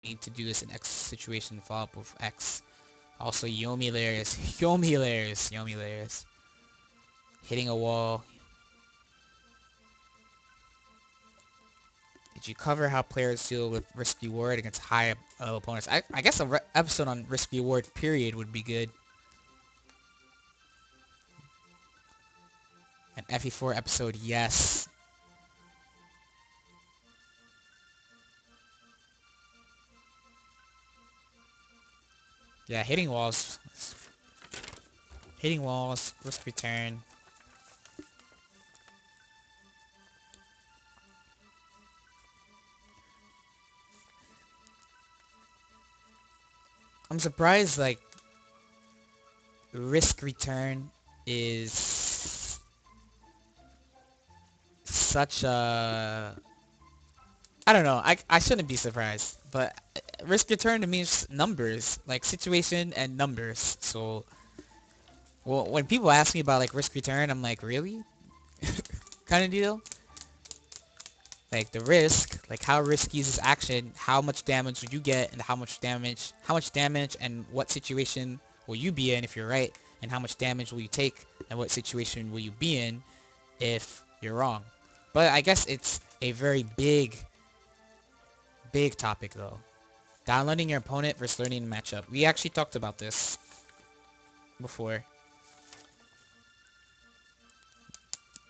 need to do this in X situation, follow up with X. Also, Yomi hilarious. Yomi hilarious. Yomi hilarious. Hitting a wall. Did you cover how players deal with risk reward against high opponents? I guess a episode on risk reward period would be good. An FE4 episode, yes. Yeah, hitting walls. Hitting walls, risk return. I'm surprised, like, risk return is such a... I don't know, I shouldn't be surprised, but risk return to me is numbers, like situation and numbers, so... Well, when people ask me about, like, risk return, I'm like, really? Kind of deal? Like, the risk, like, how risky is this action, how much damage would you get, and how much damage and what situation will you be in if you're right, and how much damage will you take, and what situation will you be in if you're wrong. But I guess it's a very big topic, though. Downloading your opponent versus learning the matchup. We actually talked about this before.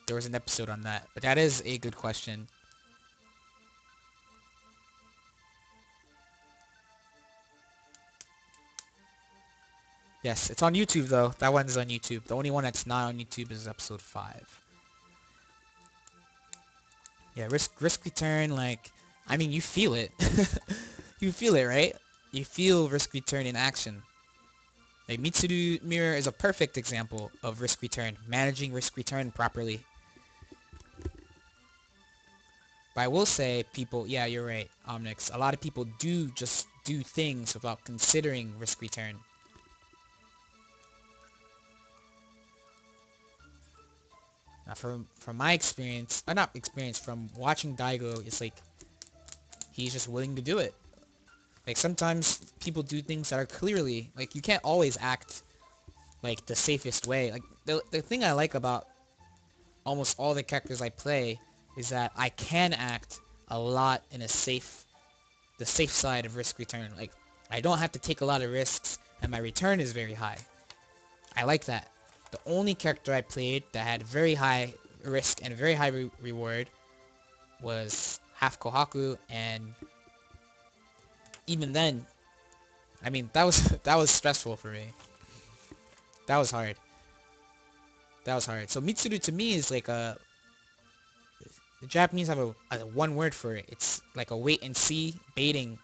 There was an episode on that, but that is a good question. Yes, it's on YouTube, though. That one is on YouTube. The only one that's not on YouTube is episode 5. Yeah, risk return, like, I mean, you feel it. You feel it, right? You feel risk return in action. Like, Mitsuru Mirror is a perfect example of risk return, managing risk return properly. But I will say, people, yeah, you're right, Omnix. A lot of people do just do things without considering risk return. Now, from my experience, not experience, from watching Daigo, it's like he's just willing to do it. Like sometimes people do things that are clearly like you can't always act like the safest way. Like the thing I like about almost all the characters I play is that I can act a lot in the safe side of risk return. Like I don't have to take a lot of risks and my return is very high. I like that. The only character I played that had very high risk and very high reward was half Kohaku, and even then, I mean that was stressful for me. That was hard. That was hard. So Mitsuru to me is like the Japanese have a one word for it. It's like a wait and see baiting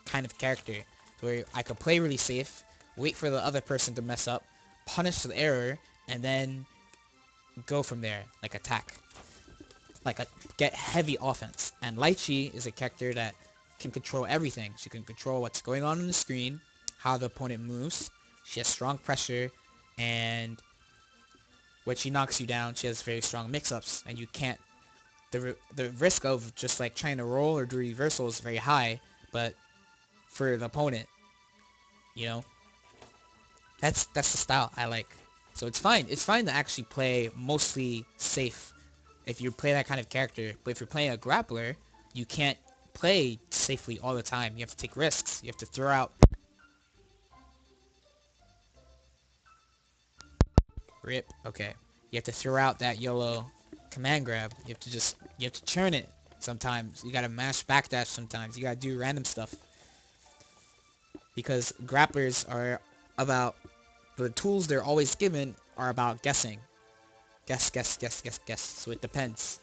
kind of character where I could play really safe, wait for the other person to mess up, punish the error, and then go from there, like attack. Like get heavy offense. And Lychee is a character that can control everything. She can control what's going on the screen, how the opponent moves. She has strong pressure, and when she knocks you down, she has very strong mix-ups, and you can't the risk of just like trying to roll or do reversal is very high, but for the opponent, you know, that's the style I like. So it's fine. It's fine to actually play mostly safe if you play that kind of character. But if you're playing a grappler, you can't play safely all the time. You have to take risks. You have to throw out rip. Okay. You have to throw out that yellow command grab. You have to churn it sometimes. You gotta mash backdash sometimes. You gotta do random stuff. Because grapplers are about the tools they're always given are about guessing. Guess, guess, guess, guess, guess. So it depends.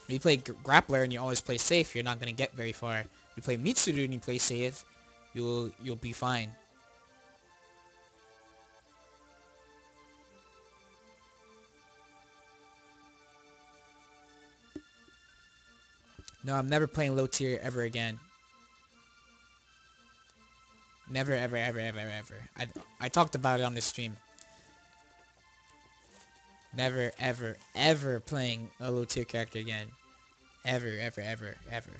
When you play grappler and you always play safe, you're not gonna get very far. If you play Mitsuru and you play safe, you'll be fine. No, I'm never playing low tier ever again. Never, ever, ever, ever, ever. I talked about it on the stream. Never, ever, ever playing a low tier character again. Ever, ever, ever, ever.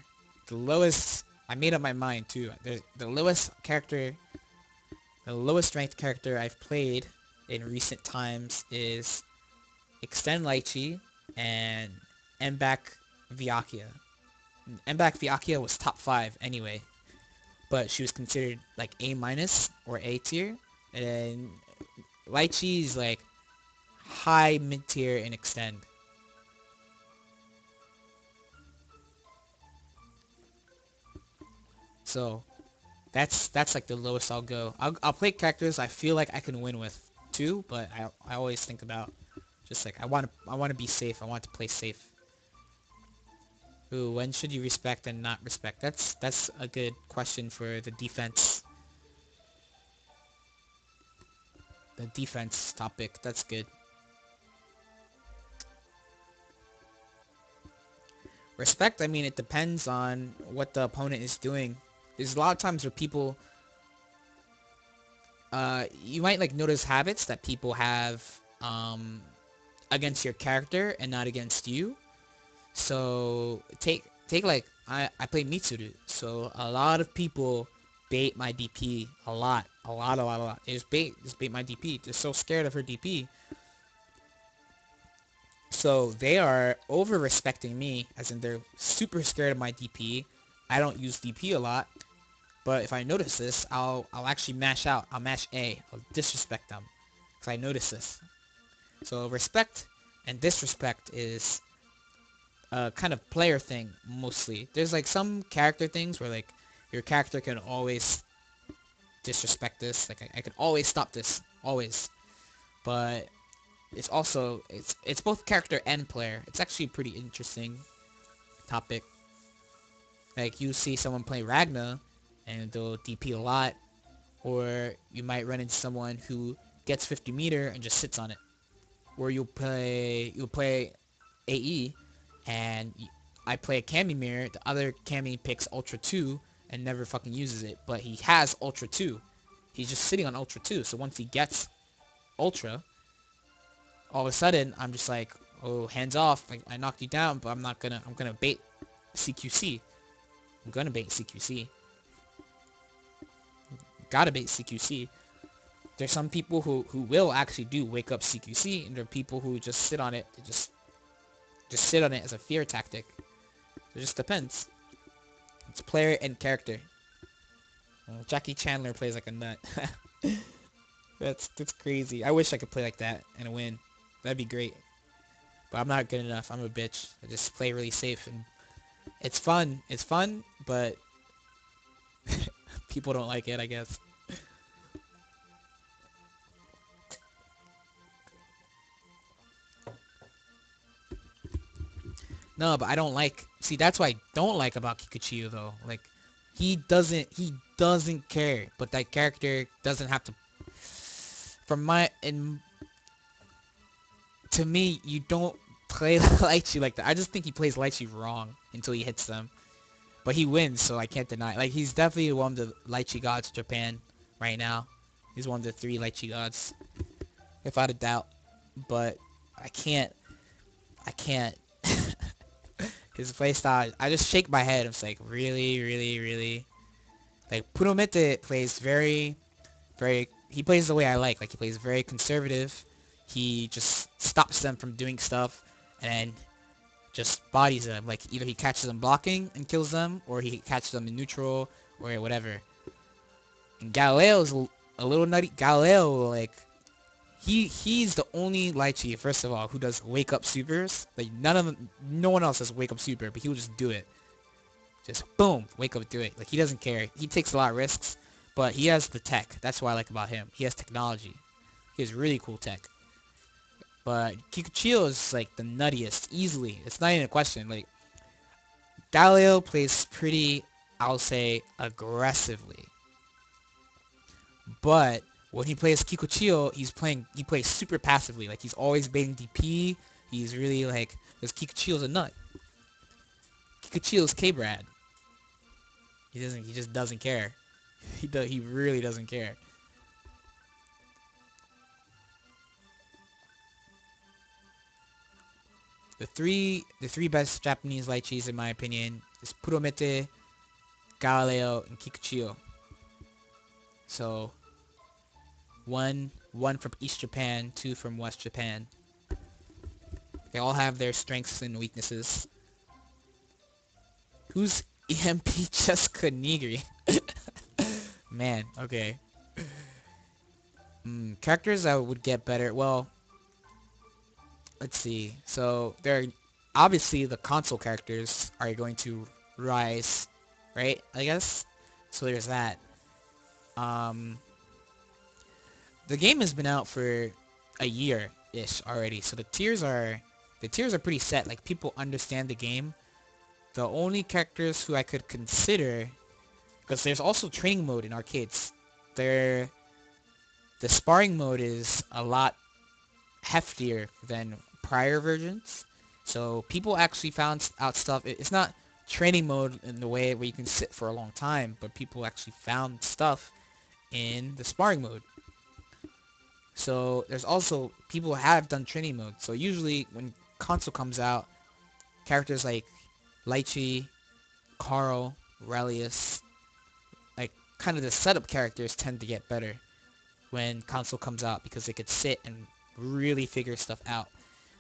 The lowest I made up my mind too. The lowest character, the lowest ranked character I've played in recent times is Extend Lychee and Mbak Viakia. Mbak Viakia was top 5 anyway, but she was considered like A minus or A tier, and then Lychee is like high mid tier in Extend. So that's like the lowest I'll go. I'll play characters I feel like I can win with too, but I always think about just like I want to be safe. I want to play safe. Ooh, when should you respect and not respect? That's a good question for the defense. The defense topic. That's good. Respect, I mean, it depends on what the opponent is doing. There's a lot of times where people, you might like notice habits that people have, against your character and not against you. So take like I play Mitsuru, so a lot of people bait my DP a lot, a lot. They just bait my DP. They're so scared of her DP. So they are over respecting me, as in they're super scared of my DP. I don't use DP a lot, but if I notice this, I'll actually mash out. I'll mash A. I'll disrespect them, because I notice this. So respect and disrespect is kind of player thing mostly. There's like some character things where like your character can always disrespect this. Like I can always stop this, always. But it's also it's both character and player. It's actually a pretty interesting topic. Like you see someone play Ragna and they'll DP a lot, or you might run into someone who gets 50 meter and just sits on it. Or you'll play AE and I play a Cammy mirror, the other Cammy picks Ultra 2 and never fucking uses it, but he has Ultra 2. He's just sitting on Ultra 2, so once he gets Ultra, all of a sudden, I'm just like, oh, hands off, like, I knocked you down, but I'm gonna bait CQC. I'm gonna bait CQC. Gotta bait CQC. There's some people who will actually do wake up CQC, and there are people who just sit on it, they just sit on it as a fear tactic. It just depends. It's player and character. Jackie Chandler plays like a nut. That's crazy. I wish I could play like that and win. That'd be great. But I'm not good enough. I'm a bitch. I just play really safe and it's fun. It's fun, but people don't like it, I guess. No, but I don't like. See, that's what I don't like about Kikuchiyo though. Like, he doesn't care. But that character doesn't have to. From my and to me, you don't play Lychee like that. I just think he plays Lychee wrong until he hits them. But he wins, so I can't deny. Like, he's definitely one of the Lychee gods of Japan right now. He's one of the 3 Lychee gods, without a doubt. But I can't. His playstyle, I just shake my head. It's like, really, really, really. Like, Puromete plays very, very, he plays the way I like. Like, he plays very conservative. He just stops them from doing stuff, and then just bodies them. Like, either he catches them blocking and kills them, or he catches them in neutral, or whatever. And Galileo's a little nutty. Galileo, like, he's the only Lychee, first of all, who does wake up supers. Like, no one else does wake up super, but he'll just do it. Just boom, wake up, do it. Like, he doesn't care. He takes a lot of risks, but he has the tech. That's what I like about him. He has technology. He has really cool tech. But Kikuchiyo is like the nuttiest, easily. It's not even a question. Like, Galileo plays pretty, I'll say, aggressively. But when he plays Kikuchiyo, he plays super passively. Like, he's always baiting DP. He's really like, because Kikuchiyo's a nut. Kikuchiyo's K-Brad. He just doesn't care. He really doesn't care. The three best Japanese Lychees in my opinion is Puromete, Galileo, and Kikuchiyo. So one from East Japan, two from West Japan. They all have their strengths and weaknesses. Who's EMP Jessica Nigiri? Man, okay. Characters that would get better. Well, let's see. So they're obviously the console characters are going to rise, right? I guess. So there's that. Um, the game has been out for a year-ish already, so the tiers are pretty set. Like people understand the game. The only characters who I could consider, because there's also training mode in arcades. The sparring mode is a lot heftier than prior versions. So people actually found out stuff. It's not training mode in the way where you can sit for a long time, but people actually found stuff in the sparring mode. So there's also people have done training mode. So usually when console comes out, characters like Lychee, Carl, Relius, like kind of the setup characters tend to get better when console comes out because they could sit and really figure stuff out.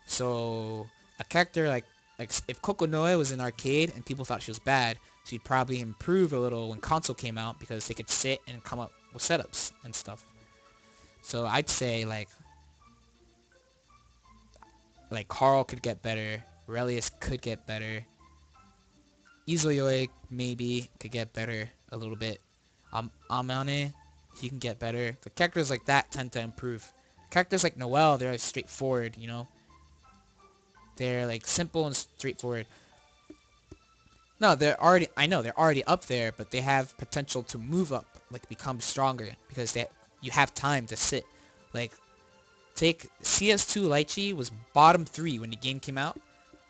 So a character like if Kokonoe was in arcade and people thought she was bad, she'd probably improve a little when console came out because they could sit and come up with setups and stuff. So I'd say like Carl could get better, Relius could get better, Izoyoe maybe could get better a little bit. Amane, he can get better. The characters like that tend to improve. Characters like Noelle, they're straightforward, you know? They're like simple and straightforward. No, I know they're already up there, but they have potential to move up, like become stronger because you have time to sit. Like take CS2 Lychee was bottom 3 when the game came out,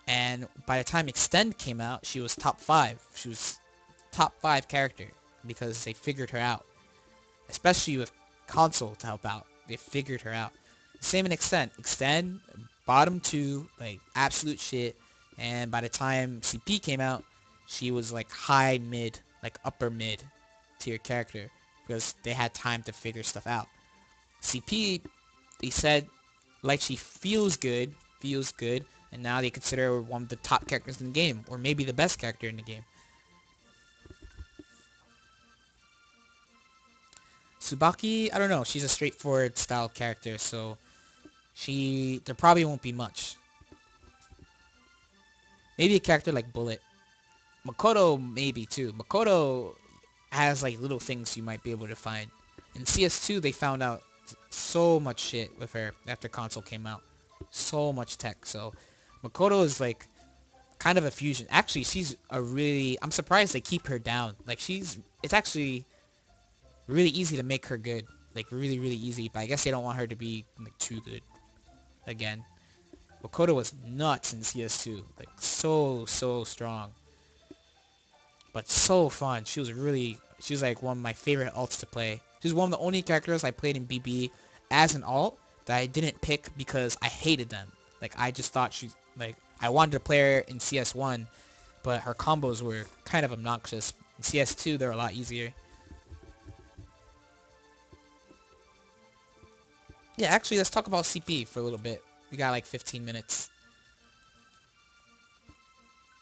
and by the time Extend came out, she was top 5. She was top 5 character because they figured her out. Especially with console to help out. They figured her out. Same in Extend. Extend, bottom 2, like absolute shit. And by the time CP came out, she was like high mid, like upper mid tier character because they had time to figure stuff out. CP, they said like she feels good, and now they consider her one of the top characters in the game, or maybe the best character in the game. Tsubaki, I don't know. She's a straightforward style character, so there probably won't be much. Maybe a character like Bullet. Makoto, maybe too. Makoto has like little things you might be able to find. In CS2, they found out so much shit with her after console came out. So much tech, so Makoto is like kind of a fusion. Actually, I'm surprised they keep her down. Like it's actually really easy to make her good. Like really, really easy, but I guess they don't want her to be like too good. Again, Makoto was nuts in CS2. Like so strong. But so fun. She was like one of my favorite alts to play. She was one of the only characters I played in BB as an alt that I didn't pick because I hated them. Like I just thought I wanted to play her in CS1, but her combos were kind of obnoxious. In CS2, they're a lot easier. Yeah, actually, let's talk about CP for a little bit. We got like 15 minutes.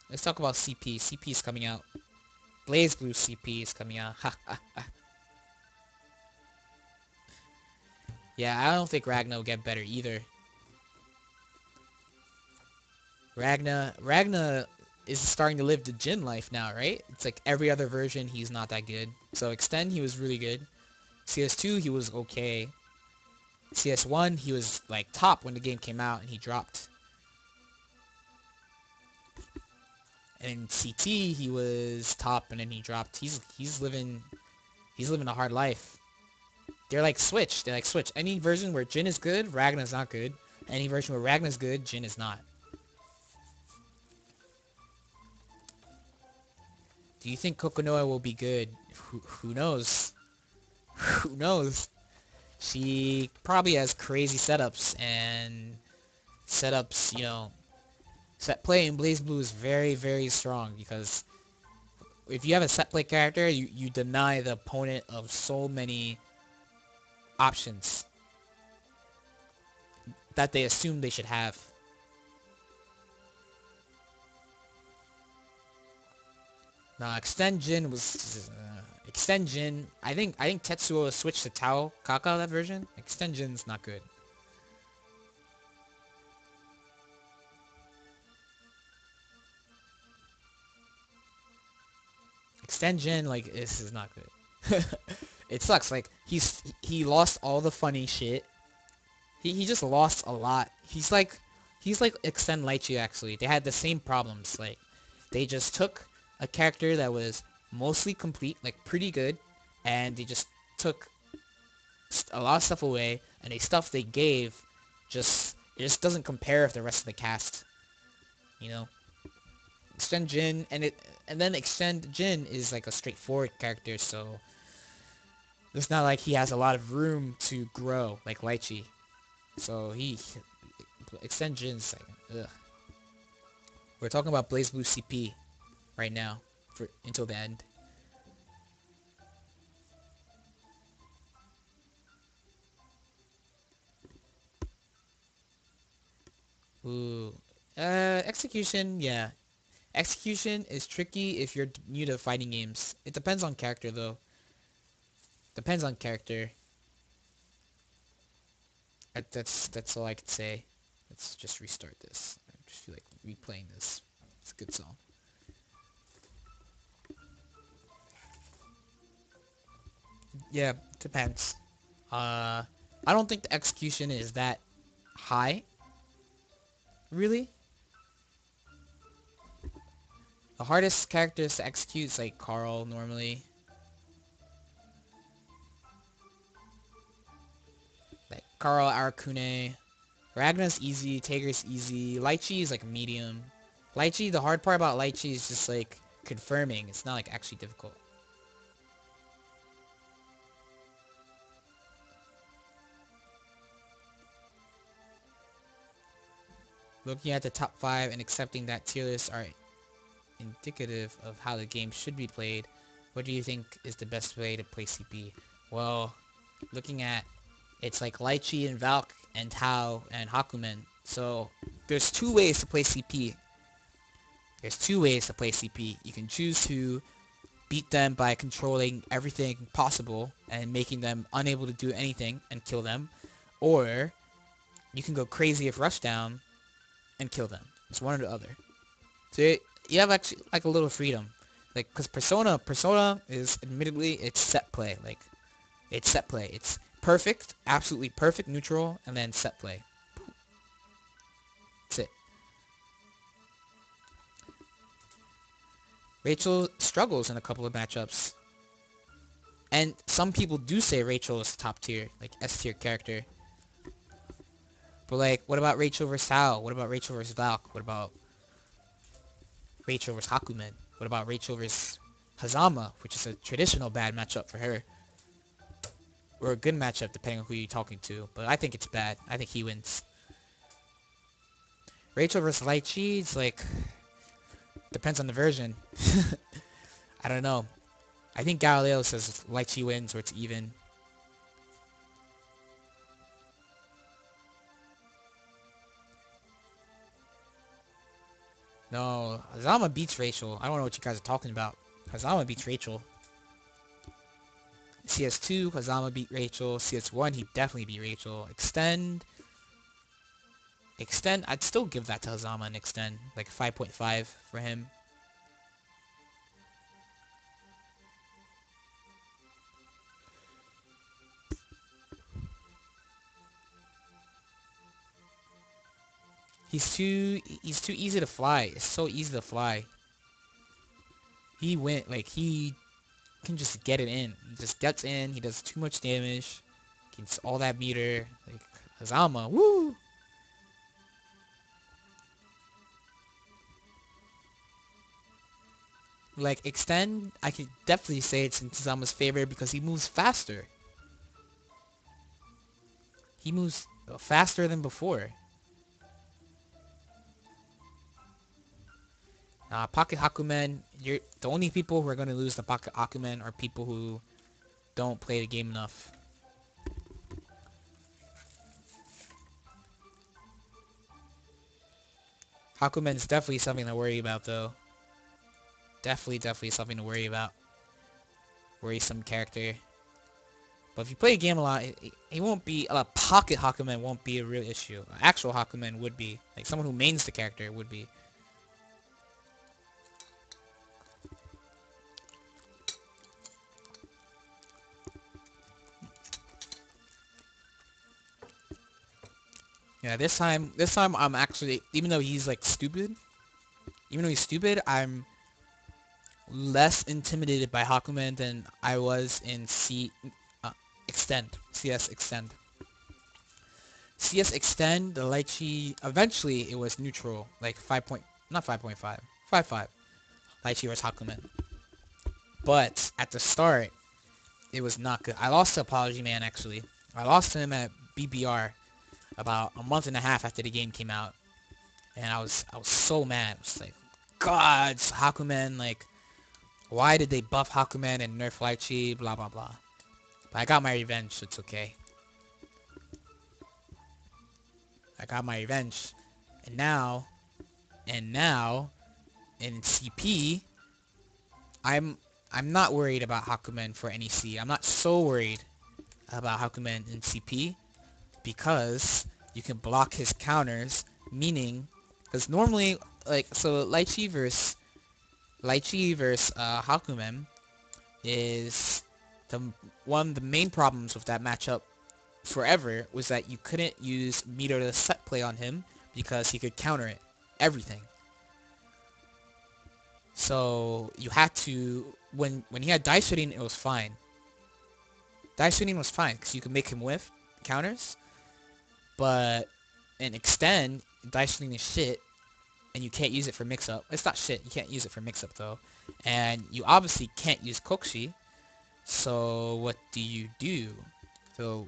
Let's talk about CP. CP is coming out. BlazBlue CP is coming out. Yeah, I don't think Ragna will get better either. Ragna is starting to live the Jin life now, right? It's like every other version, he's not that good. So Extend, he was really good. CS2, he was okay. CS1, he was like top when the game came out and he dropped. And in CT, he was top and then he dropped. He's living a hard life. They're like Switch. Any version where Jin is good, Ragna's not good. Any version where Ragna's good, Jin is not. Do you think Kokonoe will be good? Who knows? Who knows? She probably has crazy setups, you know, set play in BlazBlue is very, very strong because if you have a set play character, you deny the opponent of so many options that they assume they should have. Nah, Extend Jin was Extend Jin. I think Tetsuo switched to Tao Kaka that version. Extend Jin's not good. Extend Jin, like, this is not good. It sucks. Like, he lost all the funny shit. He just lost a lot. He's like Extend Lychee actually. They had the same problems. Like, they just took a character that was mostly complete, like pretty good, and they just took a lot of stuff away, and the stuff they gave it just doesn't compare with the rest of the cast. You know, Extend Jin and then Extend Jin is like a straightforward character, so it's not like he has a lot of room to grow like Lychee. So he Extend Jin's like, ugh. We're talking about BlazBlue CP right now for until the end. Ooh, execution, yeah. Execution is tricky if you're new to fighting games. It depends on character though. Depends on character. That's all I could say. Let's just restart this. I just feel like replaying this. It's a good song. Yeah, depends. Uh, I don't think the execution is that high, really. The hardest characters to execute is like Carl normally. Like Carl, Arakune. Ragna's easy, Tager's easy. Lychee is like medium. Lychee, the hard part about Lychee is just like confirming. It's not like actually difficult. Looking at the top 5 and accepting that tier lists are indicative of how the game should be played, what do you think is the best way to play CP? Well, looking at it's like Lychee and Valk and Tao and Hakumen. So there's two ways to play CP. There's two ways to play CP. You can choose to beat them by controlling everything possible and making them unable to do anything and kill them. Or you can go crazy with Rushdown and kill them. It's one or the other. So you have actually like a little freedom. Like, because Persona is admittedly, it's set play. Like, it's set play. It's perfect, absolutely perfect neutral, and then set play. That's it. Rachel struggles in a couple of matchups. And some people do say Rachel is top tier, like S tier character. But like, what about Rachel versus Sao? What about Rachel versus Valk? What about Rachel versus Hakumen? What about Rachel versus Hazama, which is a traditional bad matchup for her? Or a good matchup depending on who you're talking to. But I think it's bad. I think he wins. Rachel versus Lychee, it's like, depends on the version. I don't know. I think Galileo says Lychee wins or it's even. No, Hazama beats Rachel. I don't know what you guys are talking about. Hazama beats Rachel. CS2, Hazama beat Rachel. CS1, he definitely beat Rachel. Extend, I'd still give that to Hazama and Extend. Like 5.5 for him. He's too easy to fly. It's so easy to fly. He went, like, he can just get it in. He just gets in, he does too much damage. Gets all that meter. Like, Hazama, woo! Like, Extend, I could definitely say it's in Hazama's favor because he moves faster. He moves faster than before. Pocket Hakumen, the only people who are going to lose the Pocket Hakumen are people who don't play the game enough. Hakumen is definitely something to worry about, though. Definitely something to worry about. Worrisome character. But if you play a game a lot, it won't be... A Pocket Hakumen won't be a real issue. Actual Hakumen would be. Like, someone who mains the character would be. Yeah, this time I'm actually... Even though he's, like, stupid... Even though he's stupid, I'm less intimidated by Hakumen than I was in CS Extend. CS Extend, the Lychee, eventually it was neutral, like 5 point, not 5.5, 5.5, Lychee versus Hakumen. But at the start, it was not good. I lost to Apology Man, actually. I lost to him at BBR about a month and a half after the game came out. And I was so mad. I was like, God, Hakumen, like, why did they buff Hakumen and nerf Lychee, blah, blah, blah. But I got my revenge, so it's okay. I got my revenge. And now, in CP, I'm not worried about Hakumen for NEC. I'm not so worried about Hakumen in CP because you can block his counters, meaning, because normally, like, so Lychee versus Hakumen is one of the main problems with that matchup forever was that you couldn't use meter to set play on him because he could counter it. Everything. So you had to, when he had dice shooting, it was fine. Dice shooting was fine because you could make him whiff counters. But in Extend, dice shooting is shit, and you can't use it for mix-up. It's not shit, you can't use it for mix-up though. And you obviously can't use Kokshi. So what do? So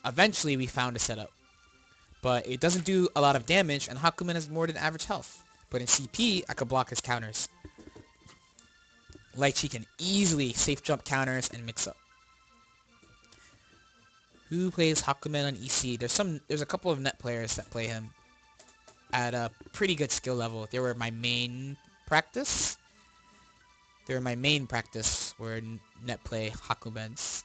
eventually we found a setup. But it doesn't do a lot of damage, and Hakumen has more than average health. But in CP, I could block his counters. Lychee can easily safe jump counters and mix up. Who plays Hakumen on EC? There's a couple of net players that play him at a pretty good skill level. They were my main practice. Where net play Hakumens.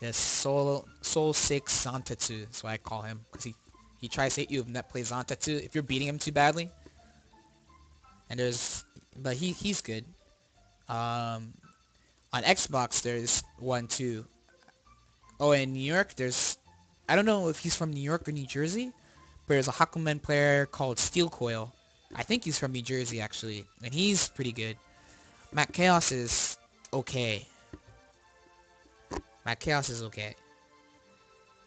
Yes, Soul 6 Zantetsu, that's why I call him, because he tries to hit you with net play Zantetsu if you're beating him too badly. And but he's good. On Xbox there's one too. Oh, in New York I don't know if he's from New York or New Jersey, but there's a Hakumen player called Steel Coil. I think he's from New Jersey actually, and he's pretty good. Matt Chaos is okay.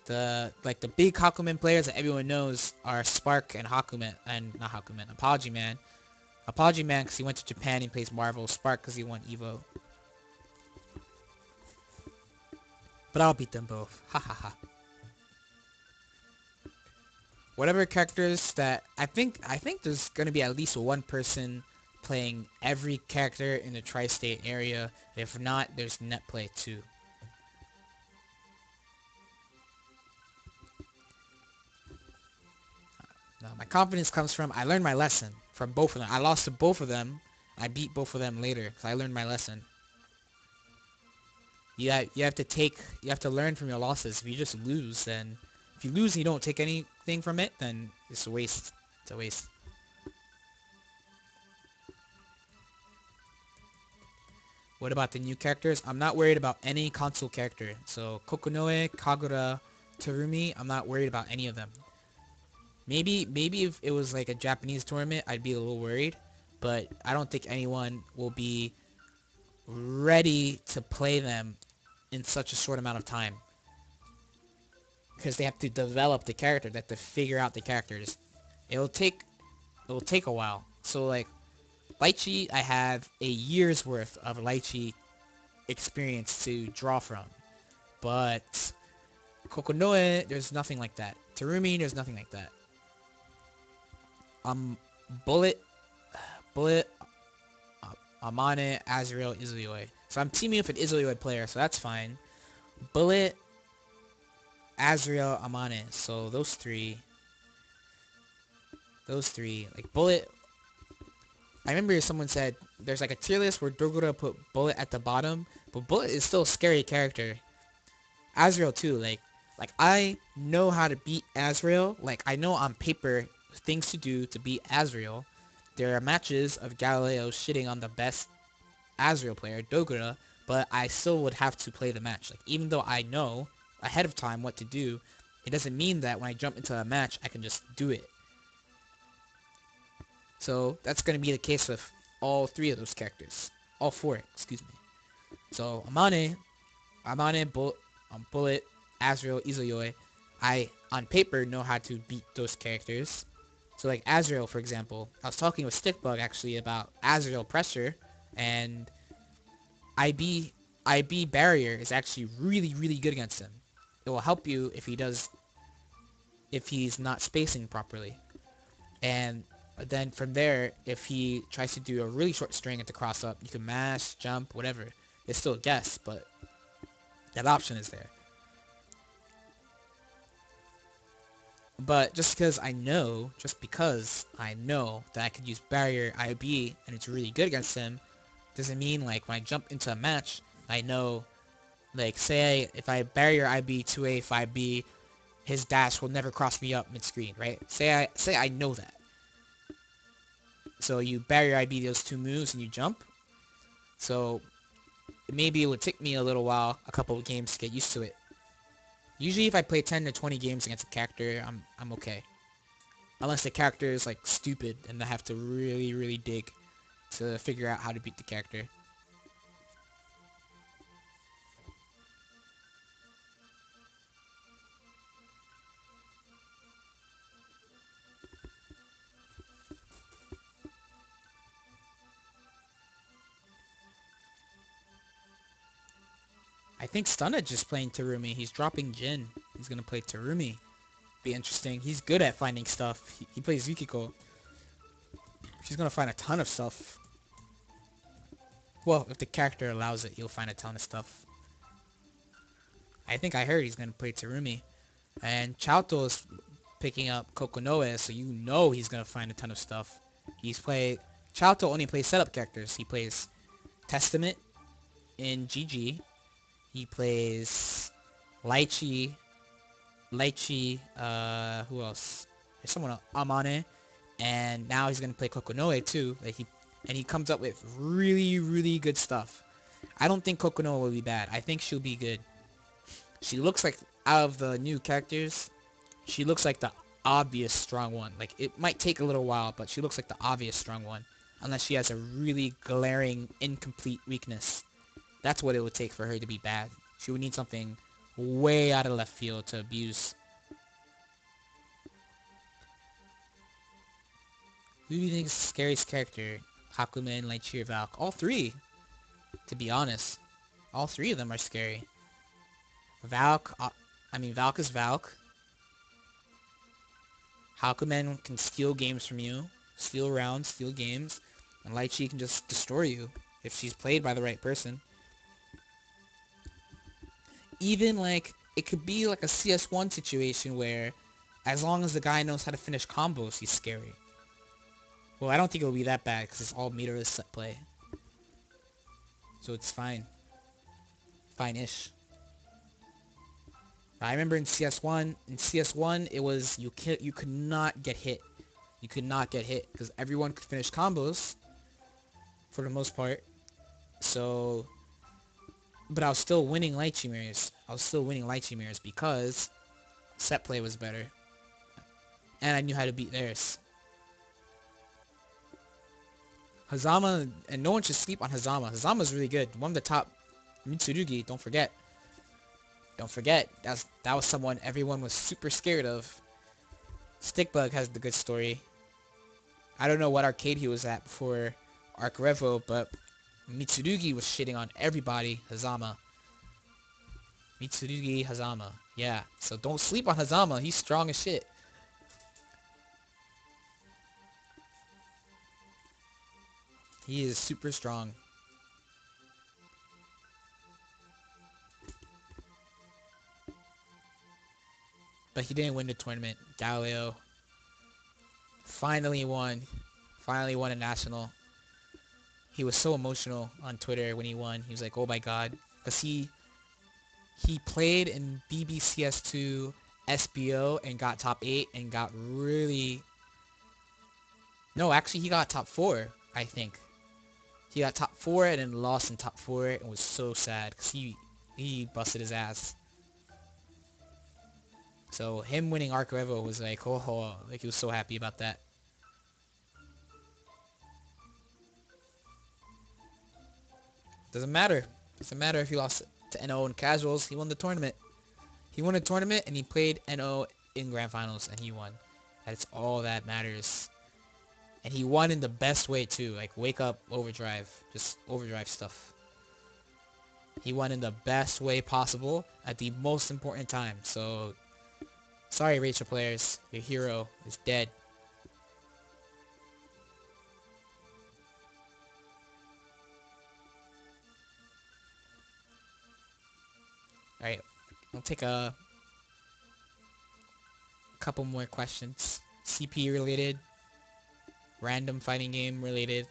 The big Hakumen players that everyone knows are Spark and Hakumen, and not Hakumen, Apology Man. Apology Man because he went to Japan and plays Marvel. Spark because he won Evo. But I'll beat them both. Ha ha ha. Whatever characters that I think there's gonna be at least one person playing every character in the tri-state area. If not, there's net play too. Now, my confidence comes from I learned my lesson from both of them. I lost to both of them. I beat both of them later because I learned my lesson. You have to learn from your losses. If you just lose, then if you lose and you don't take anything from it, then it's a waste. It's a waste. What about the new characters? I'm not worried about any console character. So Kokonoe, Kagura, Terumi, I'm not worried about any of them. Maybe if it was like a Japanese tournament, I'd be a little worried. But I don't think anyone will be ready to play them in such a short amount of time. Because they have to develop the character. They have to figure out the characters. It'll take a while. So like Lychee, I have a year's worth of Lychee experience to draw from. But Kokonoe, there's nothing like that. Terumi, there's nothing like that. Um, Bullet, Bullet, Amane, Azrael, Izuyoi. So I'm teaming up with an Izuyoi player, so that's fine. Bullet, Azrael, Amane. So those three, like Bullet. I remember someone said there's like a tier list where Dogura put Bullet at the bottom, but Bullet is still a scary character. Azrael too, like I know how to beat Azrael. Like I know on paper things to do to beat Azrael. There are matches of Galileo shitting on the best Azrael player, Dogura, but I still would have to play the match. Like even though I know ahead of time what to do, it doesn't mean that when I jump into a match I can just do it. So that's gonna be the case with all three of those characters. All four, excuse me. So Amane, Bullet, Azrael, Izuyoi. I, on paper, know how to beat those characters. So like Azrael, for example, I was talking with Stickbug actually about Azrael pressure, and IB IB barrier is actually really, really good against him. It will help you if he's not spacing properly. And then from there, if he tries to do a really short string at the cross up, you can mash, jump, whatever. It's still a guess, but that option is there. But just because I know that I could use barrier IB and it's really good against him, doesn't mean like when I jump into a match, I know, like say if I barrier IB 2A 5B, his dash will never cross me up mid-screen, right? Say I know that. So you barrier IB those two moves and you jump. So maybe it would take me a little while, a couple of games to get used to it. Usually if I play 10 to 20 games against a character, I'm okay. Unless the character is like stupid and I have to really, really dig to figure out how to beat the character. I think Stunedge is playing Terumi. He's dropping Jin. He's gonna play Terumi. Be interesting. He's good at finding stuff. He plays Yukiko. She's gonna find a ton of stuff. Well, if the character allows it, he'll find a ton of stuff. I think I heard he's gonna play Terumi. And Chouto is picking up Kokonoe, so you know he's gonna find a ton of stuff. Chouto only plays setup characters. He plays Testament in GG. He plays Lychee. Who else? There's someone else. Amane. And now he's gonna play Kokonoe too. And he comes up with really, really good stuff. I don't think Kokonoe will be bad. I think she'll be good. She looks like, out of the new characters, she looks like the obvious strong one. Like, it might take a little while, but she looks like the obvious strong one. Unless she has a really glaring, incomplete weakness. That's what it would take for her to be bad. She would need something way out of left field to abuse. Who do you think is the scariest character? Hakumen, Lychee, or Valk? All three, to be honest. All three of them are scary. Valk, Valk is Valk. Hakumen can steal games from you. Steal rounds, steal games. And Lychee can just destroy you if she's played by the right person. Even like, it could be like a CS1 situation where as long as the guy knows how to finish combos, he's scary. Well, I don't think it'll be that bad because it's all meterless set play. So it's fine. Fine-ish. I remember in CS1, it was, you could not get hit. You could not get hit because everyone could finish combos for the most part. So, but I was still winning Lychee mirrors. Because set play was better. And I knew how to beat theirs. Hazama, and no one should sleep on Hazama. Hazama's really good. One of the top Mitsurugi, don't forget. Don't forget, that was someone everyone was super scared of. Stickbug has the good story. I don't know what arcade he was at before Arc Revo, but Mitsurugi was shitting on everybody. Hazama. Mitsurugi Hazama. Yeah, so don't sleep on Hazama. He's strong as shit. He is super strong. But he didn't win the tournament. Galileo finally won. Finally won a national. He was so emotional on Twitter when he won. He was like, oh my god. Because he played in BBCS2 SBO and got top 8 and got really... No, actually he got top 4, I think. He got top 4 and then lost in top 4 and was so sad because he busted his ass. So him winning Arc Revo was like, oh, like he was so happy about that. Doesn't matter. Doesn't matter if he lost to NO in casuals. He won the tournament. He won a tournament and he played NO in grand finals and he won. That's all that matters. And he won in the best way too. Like wake up overdrive. Just overdrive stuff. He won in the best way possible at the most important time. So sorry Rachel players. Your hero is dead. Alright. I'll take a couple more questions. CP related. Random fighting game related.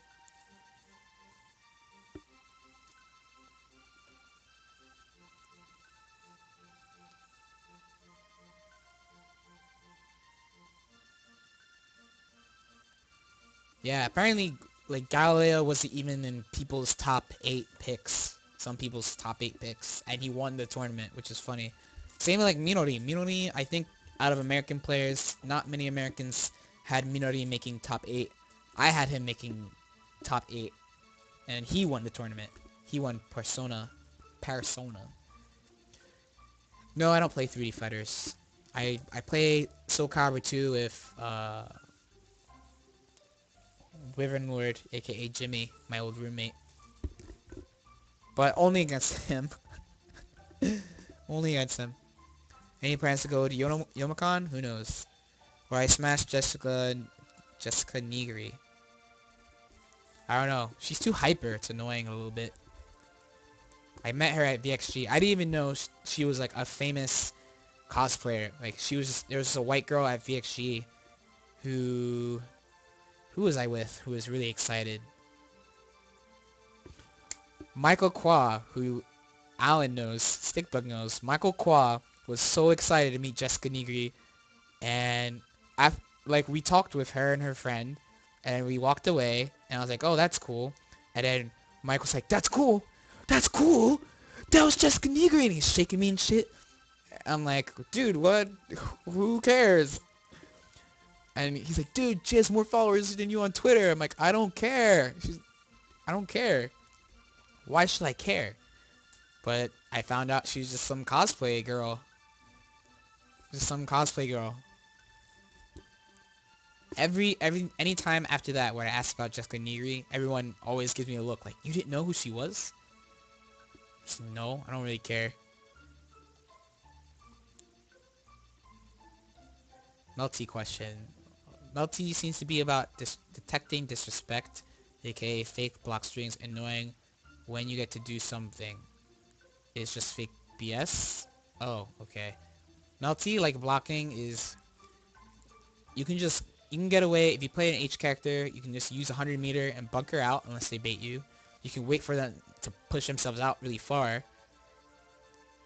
Yeah, apparently, like, Galileo wasn't even in people's top 8 picks. Some people's top 8 picks. And he won the tournament, which is funny. Same with, like, Minori. Minori, I think, out of American players, not many Americans had Minori making top 8. I had him making top 8. And he won the tournament. He won Persona. Persona. No, I don't play 3D fighters. I play Soul Calibur 2 with, Wyvern Lord, aka Jimmy, my old roommate. But only against him. Only against him. Any plans to go to Youmacon? Who knows? Or I smashed Jessica Nigri. I don't know. She's too hyper. It's annoying a little bit. I met her at VXG. I didn't even know she was like a famous cosplayer. Like she was just, there was a white girl at VXG who was I with? Who was really excited. Michael Kwa, who Alan knows, Stickbug knows. Michael Kwa was so excited to meet Jessica Nigri, and like we talked with her and her friend, and we walked away, and I was like, oh, that's cool. And then Michael's like, that's cool, that's cool. That was Jessica Nigri, and he's shaking me and shit. I'm like, dude, what? Who cares? And he's like, dude, she has more followers than you on Twitter. I'm like, I don't care. I don't care. Why should I care? But I found out she's just some cosplay girl. Just some cosplay girl. Anytime after that where I asked about Jessica Nigri, everyone always gives me a look like, you didn't know who she was? Just, no, I don't really care. Melty question. Melty seems to be about detecting disrespect, aka fake block strings, and knowing when you get to do something. It's just fake BS? Oh, okay. Melty, like blocking, is you can get away if you play an H character. You can just use 100 meter and bunker out unless they bait you. You can wait for them to push themselves out really far,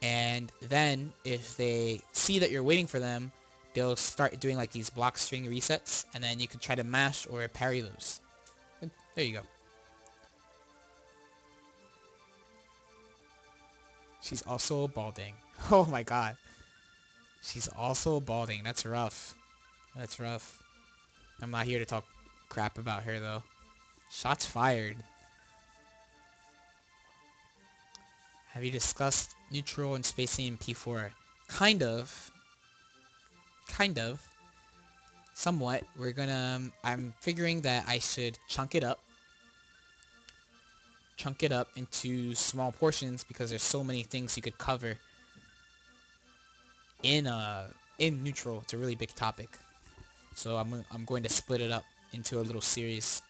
and then if they see that you're waiting for them, they'll start doing like these block string resets, and then you can try to mash or parry those. And there you go. She's also balding. Oh my god. She's also balding. That's rough. That's rough. I'm not here to talk crap about her though. Shots fired. Have you discussed neutral and spacing in P4? Kind of. Kind of. Somewhat. I'm figuring that I should chunk it up. Chunk it up into small portions because there's so many things you could cover in neutral. It's a really big topic. So I'm going to split it up into a little series.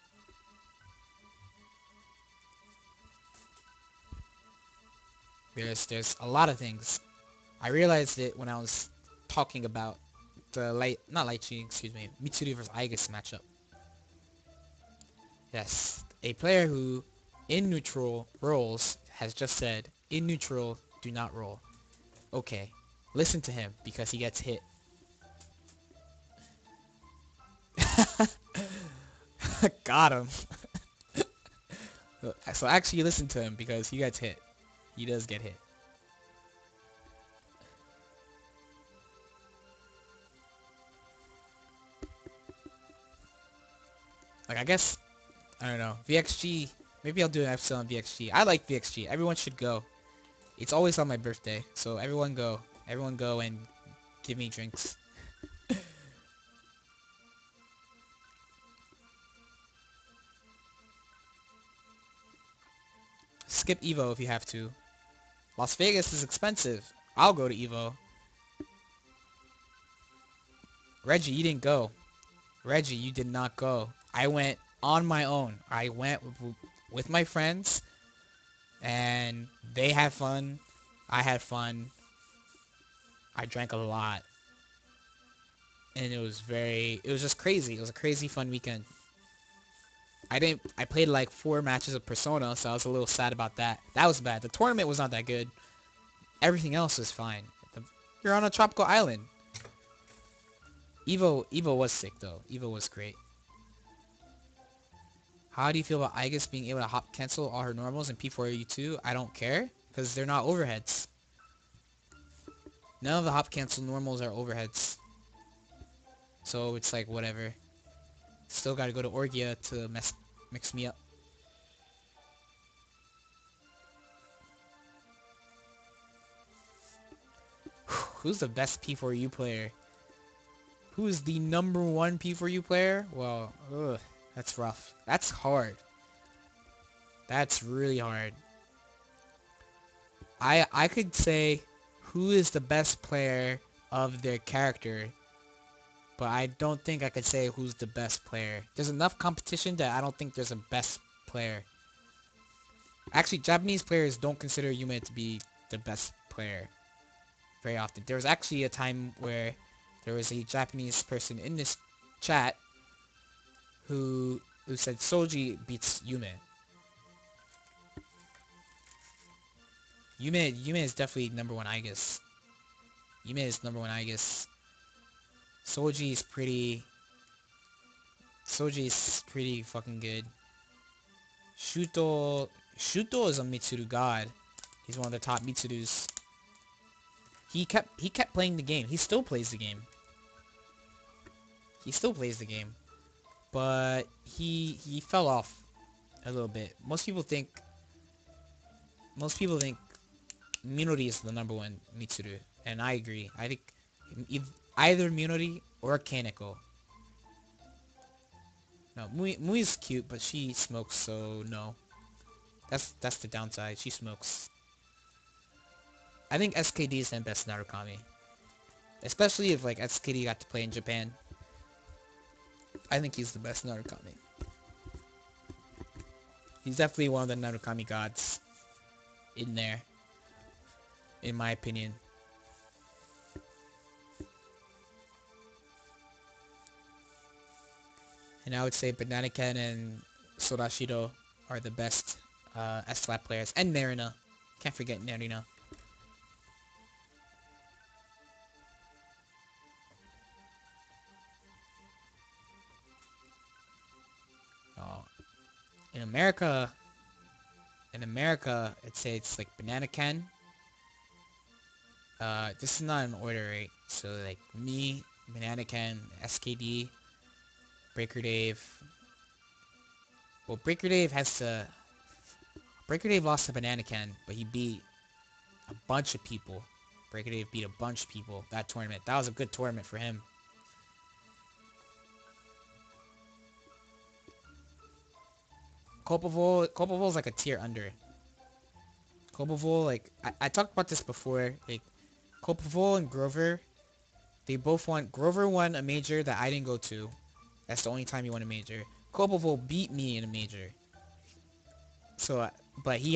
There's a lot of things. I realized it when I was talking about the not light cheating, excuse me, Mitsuri versus Aigis matchup. Yes, a player who, in neutral, rolls, has just said, in neutral, do not roll. Okay, listen to him, because he gets hit. Got him. So actually listen to him, because he gets hit. He does get hit. Like, I guess, I don't know, VXG, maybe I'll do an episode on VXG. I like VXG. Everyone should go. It's always on my birthday, so everyone go. Everyone go and give me drinks. Skip Evo if you have to. Las Vegas is expensive. I'll go to Evo. Reggie, you didn't go. Reggie, you did not go. I went on my own. I went with my friends, and they had fun. I had fun. I drank a lot. And it was just crazy. It was a crazy fun weekend. I played like 4 matches of Persona, so I was a little sad about that. That was bad. The tournament was not that good. Everything else was fine. You're on a tropical island. Evo was sick though. Evo was great. How do you feel about Aigis being able to hop cancel all her normals in P4U2? I don't care, because they're not overheads. None of the hop cancel normals are overheads. So it's like whatever. Still gotta go to Orgia to mix me up. Who's the best P4U player? Who is the #1 P4U player? Well, ugh, that's rough. That's hard. That's really hard. I could say who is the best player of their character, but I don't think I could say who's the best player. There's enough competition that I don't think there's a best player. Actually, Japanese players don't consider Yume to be the best player very often. There was actually a time where there was a Japanese person in this chat who said Soji beats Yume. Yume is definitely #1, I guess. Yume is #1, I guess. Soji is pretty fucking good. Shuto is a Mitsuru god. He's one of the top Mitsurus. He kept playing the game. He still plays the game. He still plays the game. But he fell off a little bit. Most people think Minori is the #1 Mitsuru, and I agree. I think either Minori or Kaneko. No, Mui's cute, but she smokes, so no. That's the downside. She smokes. I think SKD is the best Narukami. Especially if like SKD got to play in Japan. I think he's the best Narukami. He's definitely one of the Narukami gods in there, in my opinion. And I would say Bananaken and Sorashiro are the best S-Lab players. And Narina. Can't forget Narina. Oh, in America, I'd say it's like Bananaken. This is not in order, right? So like me, Bananaken, SKD, Breaker Dave. Well, Breaker Dave lost to Bananaken, but he beat a bunch of people. Breaker Dave beat a bunch of people that tournament. That was a good tournament for him. Copperville is like a tier under. Copperville, like, I talked about this before. Like, Copperville and Grover, they both won. Grover won a major that I didn't go to. That's the only time he won a major. Copperville beat me in a major. So, but he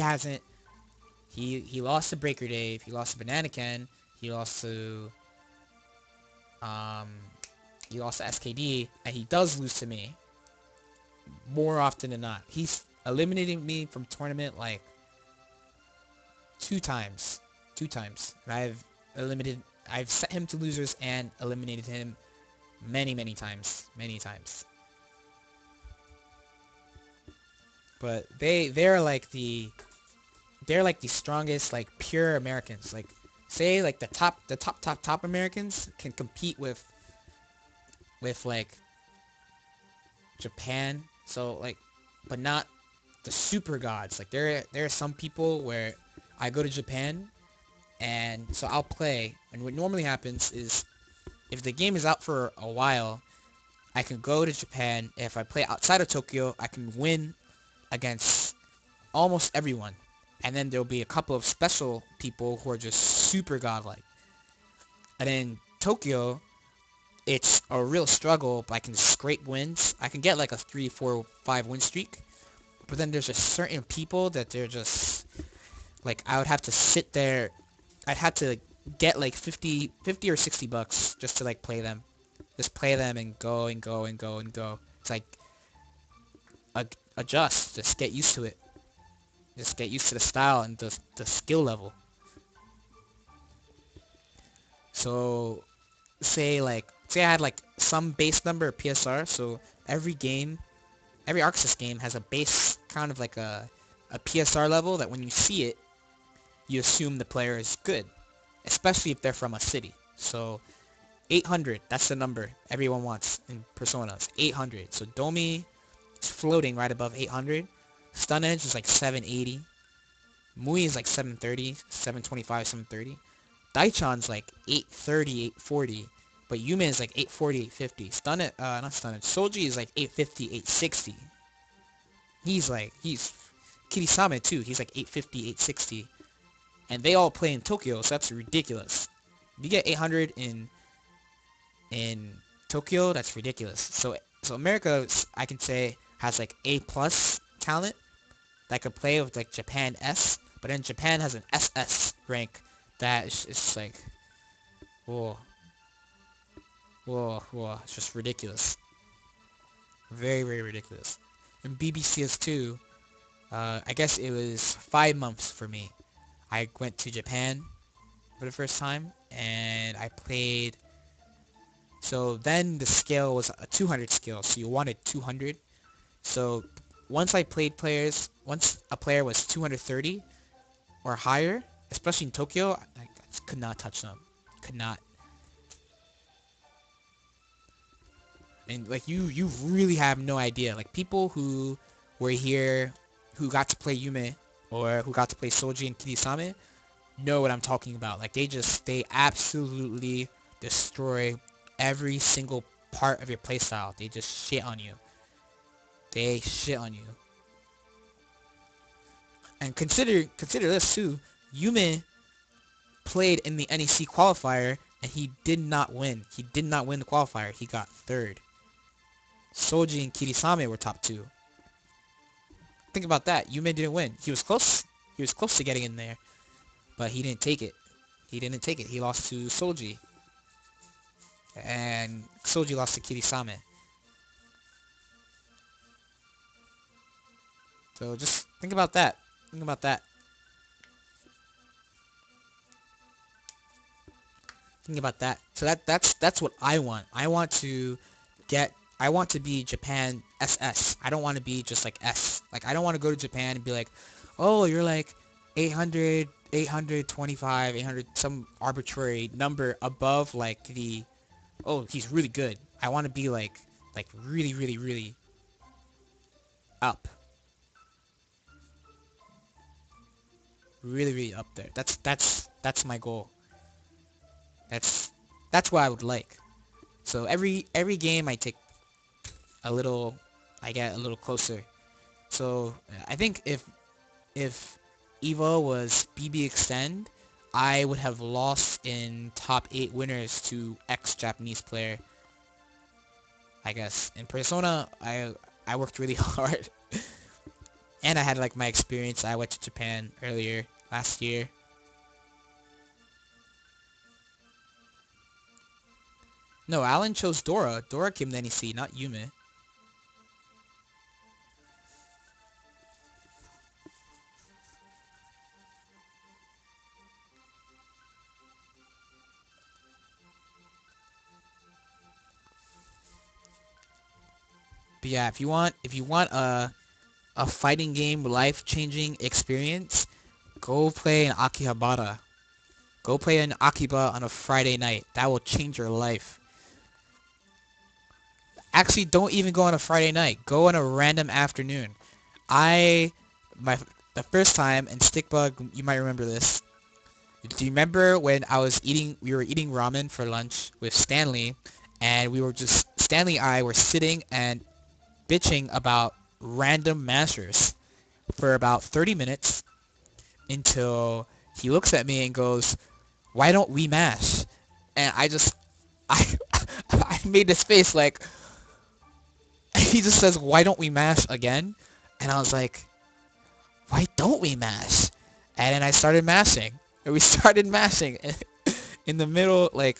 He lost to Breaker Dave. He lost to Banana Ken. He lost to um he lost to SKD, and he does lose to me more often than not. He's eliminating me from tournament like two times. Two times. And I've set him to losers and eliminated him many times. Many times. But they're like the strongest, like pure Americans. Like say like the top Americans can compete with like Japan. So like, but not the super gods. Like there are some people where I go to Japan, and so I'll play, and what normally happens is if the game is out for a while, I can go to Japan. If I play outside of Tokyo, I can win against almost everyone. And then there'll be a couple of special people who are just super godlike. And in Tokyo, it's a real struggle, but I can scrape wins. I can get like a 3, 4, 5 win streak. But then there's just certain people that they're just like I would have to sit there. I'd have to get like 50 or $60 just to like play them. Just play them and go and go and go and go. It's like adjust, just get used to it. Just get used to the style and the skill level. So say I had like some base number of PSR, so every ArcSys game has a base kind of like a PSR level that when you see it, you assume the player is good, especially if they're from a city. So 800, that's the number everyone wants in Persona. It's 800. So Domi is floating right above 800. Stun Edge is like 780. Mui is like 730, 725, 730. Daichan's like 830, 840. But Yume is like 840, 850. Not Stun Edge. Solji is like 850, 860. He's Kirisame too. He's like 850, 860. And they all play in Tokyo, so that's ridiculous. If you get 800 in Tokyo, that's ridiculous. So America, I can say, has like A+ talent that could play with like Japan S, but then Japan has an SS rank that is like, whoa, it's just ridiculous. Very ridiculous. In BBCS2, I guess it was 5 months for me. I went to Japan for the first time, and I played. So then the scale was a 200 scale, so you wanted 200. So once a player was 230 or higher, especially in Tokyo, I could not touch them. Could not. And like you really have no idea. Like people who were here, who got to play Yume, or who got to play Solji and Kirisame, know what I'm talking about. Like they absolutely destroy every single part of your playstyle. They just shit on you. They shit on you. And consider this too. Yume played in the NEC qualifier and he did not win. He did not win the qualifier. He got 3rd. Solji and Kirisame were top 2. Think about that. Yume didn't win. He was close. He was close to getting in there, but he didn't take it. He didn't take it. He lost to Solji. And Solji lost to Kirisame. So just think about that. Think about that. Think about that. So that's what I want. I want to be Japan SS. I don't want to be just like S. Like I don't want to go to Japan and be like, "Oh, you're like 800, 825, 800 some arbitrary number above like the oh, he's really good." I want to be like really up. Really up there. That's my goal. That's what I would like. So every game I get a little closer. So I think if Evo was BB Extend, I would have lost in top 8 winners to ex-Japanese player. I guess in Persona, I worked really hard, and I had like my experience. I went to Japan earlier, last year. No, Alan chose Dora. Dora came to NEC, not Yume. But yeah, if you want a fighting game life-changing experience, go play an Akihabara. Go play an Akiba on a Friday night. That will change your life. Actually, don't even go on a Friday night. Go on a random afternoon. I, my, the first time, and Stickbug, you might remember this. Do you remember when we were eating ramen for lunch with Stanley, and Stanley and I were sitting and bitching about random mashers for about 30 minutes until he looks at me and goes, "Why don't we mash?" And I, I made this face like, he just says, "Why don't we mash again?" And I was like, "Why don't we mash?" And then I started mashing. And we started mashing. In the middle, like,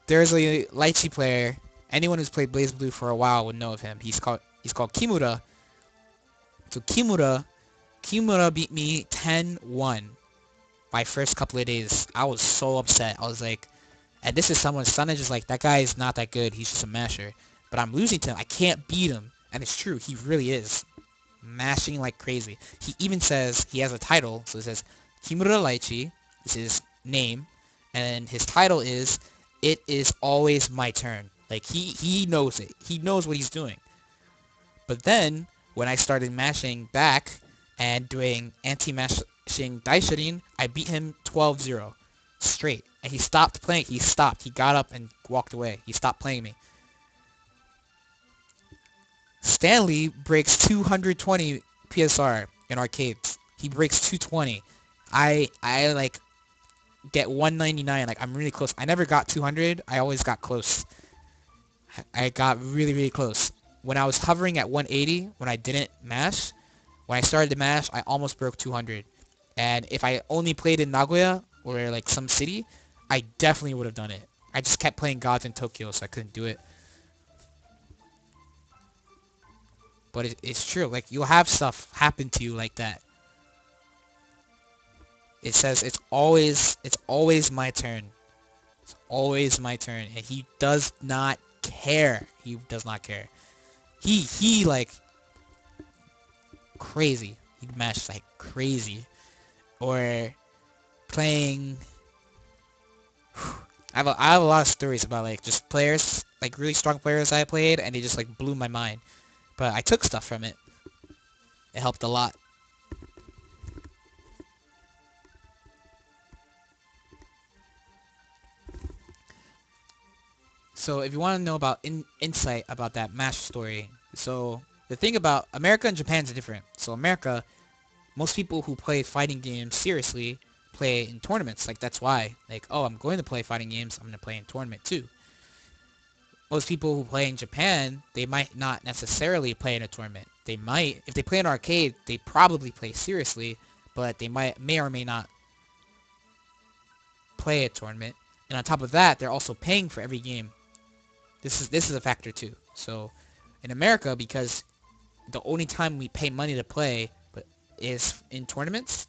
there's a Lychee player. Anyone who's played BlazBlue for a while would know of him. He's called Kimura. So Kimura beat me 10-1 my first couple of days. I was so upset. I was like, and this is someone's son is just like, that guy is not that good. He's just a masher. But I'm losing to him. I can't beat him. And it's true. He really is. Mashing like crazy. He even says he has a title. So it says Kimura Lychee is his name. And his title is It Is Always My Turn. Like, he knows it. He knows what he's doing. But then, when I started mashing back and doing anti-mashing Daishirin, I beat him 12-0 straight. And he stopped playing. He stopped. He got up and walked away. He stopped playing me. Stanley breaks 220 PSR in arcades. He breaks 220. I like get 199. Like, I'm really close. I never got 200. I always got close. I got really, really close. When I was hovering at 180, when I didn't mash, when I started to mash, I almost broke 200. And if I only played in Nagoya or like some city, I definitely would have done it. I just kept playing gods in Tokyo, so I couldn't do it. But it's true. Like, you'll have stuff happen to you like that. It says it's always my turn. It's always my turn, and he does not care. He does not care. He like crazy. He mashes like crazy. Or playing. I have a lot of stories about like just players, like really strong players I played, and they just like blew my mind. But I took stuff from it. It helped a lot. So if you want to know about insight about that MASH story, so the thing about America and Japan is different. So America, most people who play fighting games seriously play in tournaments. Like, that's why. Like, oh, I'm going to play fighting games. I'm going to play in tournament too. Most people who play in Japan, they might not necessarily play in a tournament. They might, if they play in arcade, they probably play seriously, but they may or may not play a tournament. And on top of that, they're also paying for every game. This is a factor too. So in America, because the only time we pay money to play but is in tournaments,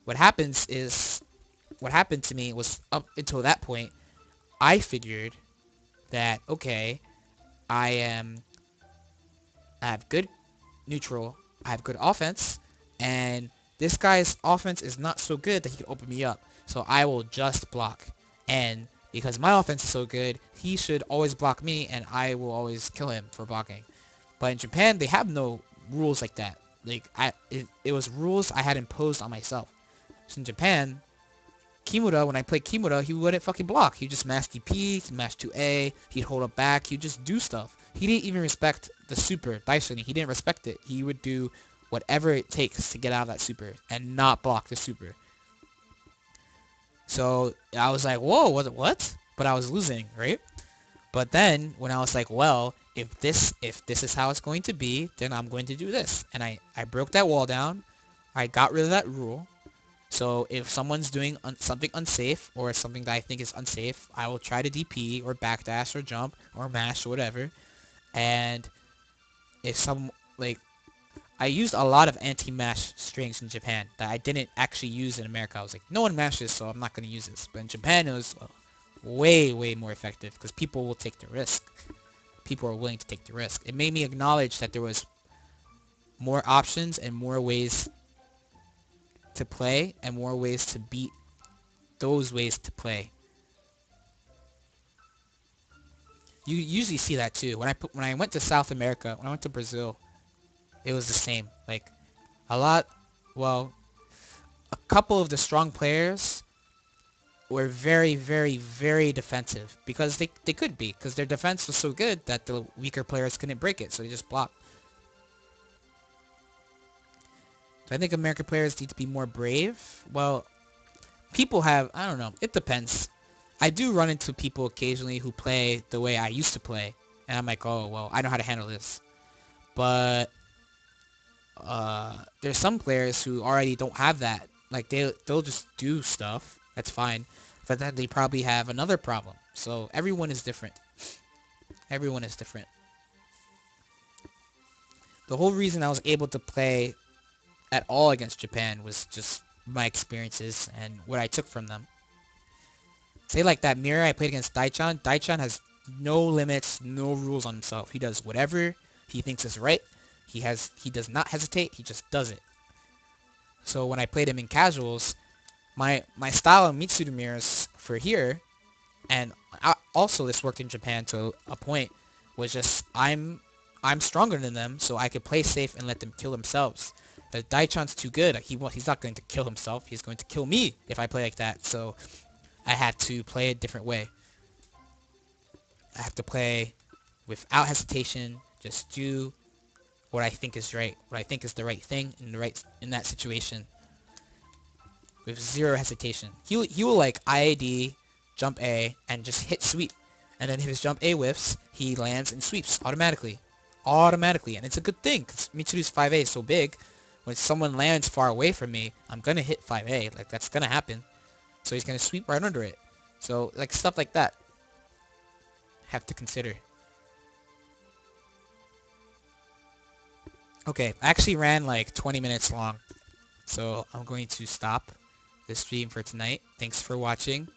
what happened to me was, up until that point, I figured that, okay, I am I have good neutral, I have good offense, and this guy's offense is not so good that he can open me up. So I will just block. And because my offense is so good, he should always block me, and I will always kill him for blocking. But in Japan, they have no rules like that. Like, it was rules I had imposed on myself. So in Japan, Kimura, when I played Kimura, he wouldn't fucking block. He'd just mash DP, he'd mash 2A, he'd hold up back, he'd just do stuff. He didn't even respect the super, Daishin. He didn't respect it. He would do whatever it takes to get out of that super and not block the super. So I was like, whoa, what? But I was losing, right? But then when I was like, well, if this is how it's going to be, then I'm going to do this. And I broke that wall down. I got rid of that rule. So if someone's doing something unsafe or something that I think is unsafe, I will try to DP or backdash or jump or mash or whatever. And if some like I used a lot of anti-mash strings in Japan that I didn't actually use in America. I was like, no one mashes, so I'm not going to use this. But in Japan, it was way, way more effective because people will take the risk. People are willing to take the risk. It made me acknowledge that there was more options and more ways to play and more ways to beat those ways to play. You usually see that too. When I went to South America, when I went to Brazil, it was the same. Like a lot, well, a couple of the strong players were very, very, very defensive because they could be because their defense was so good that the weaker players couldn't break it, so they just blocked. Do I think American players need to be more brave? Well, people have, I don't know, it depends. I do run into people occasionally who play the way I used to play, and I'm like, oh, well, I know how to handle this. But there's some players who already don't have that. Like they'll just do stuff. That's fine. But then they probably have another problem. So everyone is different. Everyone is different. The whole reason I was able to play at all against Japan was just my experiences and what I took from them. Say like that mirror I played against Daichan. Daichan has no limits, no rules on himself. He does whatever he thinks is right. He does not hesitate. He just does it. So when I played him in casuals, my style of Mitsudo mirrors for here, and also this worked in Japan to a point, was just I'm stronger than them, so I could play safe and let them kill themselves. But Daichan's too good. He's not going to kill himself. He's going to kill me if I play like that. So I had to play a different way. I have to play without hesitation. Just do what I think is right. What I think is the right thing in that situation. With zero hesitation. He will like IAD, jump A, and just hit sweep. And then if his jump A whiffs, he lands and sweeps automatically. Automatically. And it's a good thing, because Mitsuru's 5A is so big. When someone lands far away from me, I'm gonna hit 5A. Like, that's gonna happen. So he's gonna sweep right under it. So, like, stuff like that. Have to consider. Okay, I actually ran like 20 minutes long. So, I'm going to stop the stream for tonight. Thanks for watching.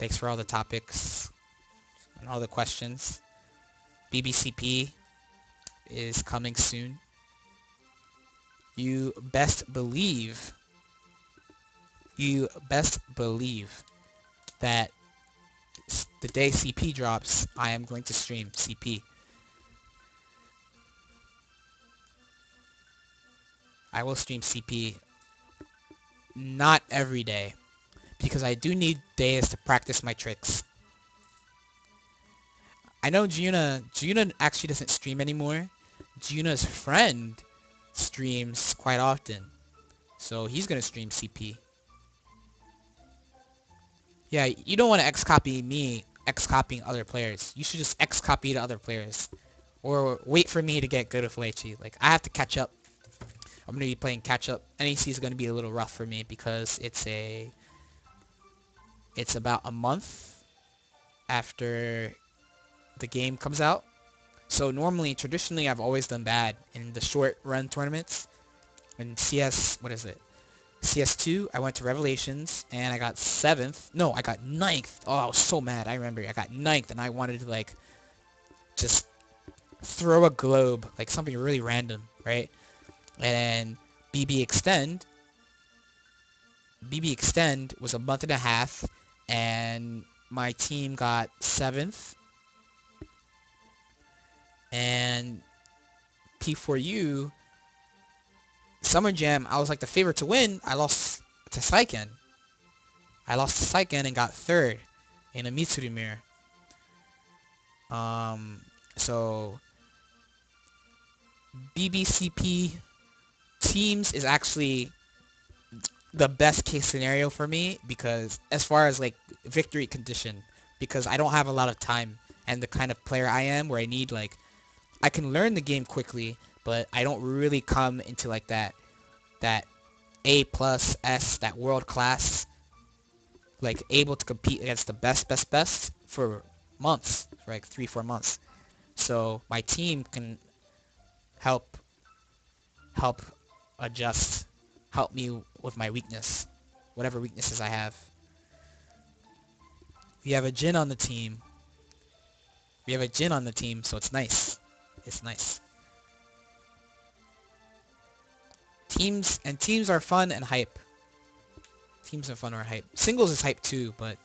Thanks for all the topics and all the questions. BBCP is coming soon. You best believe that the day CP drops, I am going to stream CP. I will stream CP not every day, because I do need days to practice my tricks. I know Giuna actually doesn't stream anymore. Giuna's friend streams quite often, so he's gonna stream CP. Yeah, you don't want to X-copy me X-copying other players. You should just X-copy to other players. Or wait for me to get good with Lechi. Like, I have to catch up. I'm going to be playing catch up. NEC is going to be a little rough for me because it's about a month after the game comes out. So traditionally, I've always done bad in the short run tournaments. In CS, what is it? CS2, I went to Revelations, and I got 7th. No, I got 9th. Oh, I was so mad. I remember I got 9th, and I wanted to, like, just throw a globe, like something really random, right? And BB Extend was a month and a half, and my team got 7th. And P4U, Summer Jam, I was like the favorite to win. I lost to Saiken. and got 3rd in a Mitsuru mirror. So BBCP teams is actually the best case scenario for me, because as far as like victory condition, because I don't have a lot of time, and the kind of player I am where I need, like, I can learn the game quickly, but I don't really come into like that A plus S, that world class, like able to compete against the best for months, for like 3-4 months. So my team can help help adjust, help me with my weakness, whatever weaknesses I have. We have a Jin on the team. We have a Jin on the team, so it's nice. It's nice. Teams are fun and hype. Teams are fun or hype. Singles is hype too, but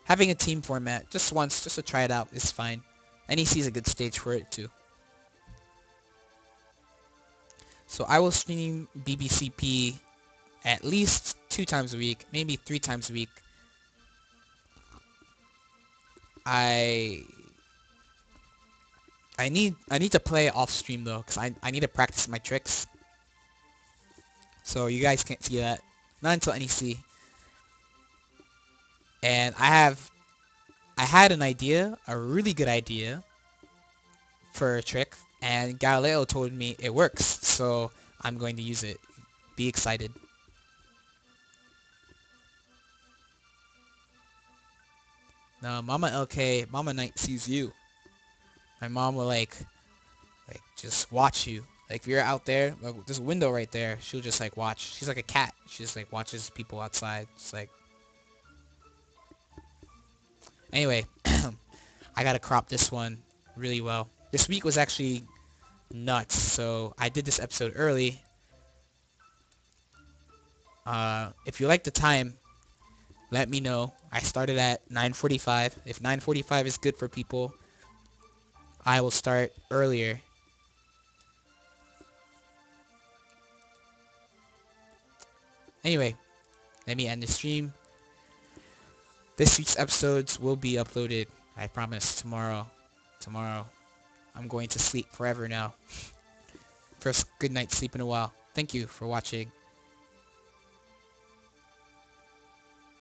having a team format just once, just to try it out, is fine. NEC is a good stage for it too. So I will stream BBCP at least 2 times a week, maybe 3 times a week. I need to play off stream though, because I need to practice my tricks. So you guys can't see that. Not until NEC. And I had an idea, a really good idea for a trick, and Galileo told me it works, so I'm going to use it. Be excited. Now, Mama LK, Mama Knight sees you. My mom will like just watch you. Like if you're out there, like there's a window right there, she'll just like watch. She's like a cat. She just like watches people outside. It's like anyway, I gotta crop this one really well. This week was actually nuts, so I did this episode early. If you like the time, let me know. I started at 9:45. If 9:45 is good for people, I will start earlier. Anyway, let me end the stream. This week's episodes will be uploaded, I promise, tomorrow. Tomorrow. I'm going to sleep forever now. First good night's sleep in a while. Thank you for watching.